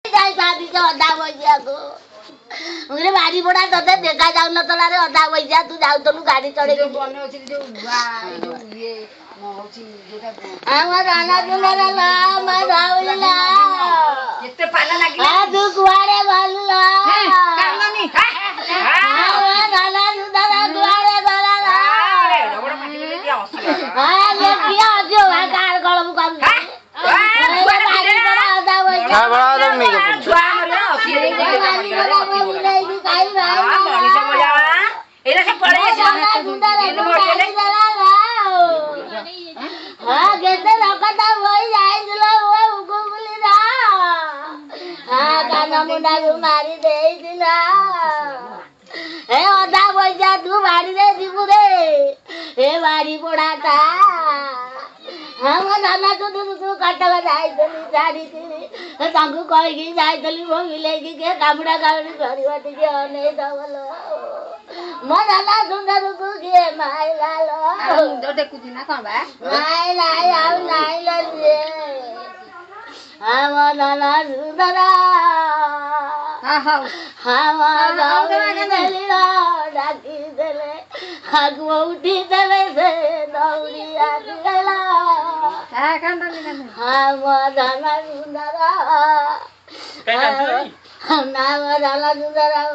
ଅଦା ବସିବାକୁ ବାରି ପଡା ତତେ ଦେଖା ଯାଉନଥିଲା ରେ ଅଦା ବସିଆ ତୁ ଯାଉଥିଲୁ ଗାଡି ଚଢେଇକି ତୁ କୁଆଡେ ଗଲୁ କେତେ ଲୋକ ତ ବହି ଯାଇଥିଲ କାନ ମୁଣ୍ଡାକୁ ମାରି ଦେଇଥିଲା ଏ ଅଦା ପଇସା ତୁ ବାଡିରେ ଯିବୁ ରେ ଏ ବାଡି ପଡାଟା ତୁ କଟକ ଯାଇଥିଲି ଛାଡିଥିଲି ତାଙ୍କୁ କହିକି ଯାଇଥିଲି ମୋ ବିଲେଇକି କିଏ କାମୁଡା କାମୁଡି କରିବ ଟିକେ ଅନେଇ ଦବଲ ମୋ ନାନା ସୁନ୍ଦରକୁ କିଏ ମାଇଲା ଦେଖୁଛି ନା କଣ ବା ନାଇଁ ନାଇଁ ଆଉ ନାଇଁ ଲ ଆମ ନାନା ସୁନ୍ଦର ଡାକିଦେଲେ ଆଗ ଉଠିଦେଲେ ସେ ଦୌଡ଼ି ଆସିଗଲା ଆମ ନାନା ସୁନ୍ଦର ନାମ ନାନା ସୁନ୍ଦର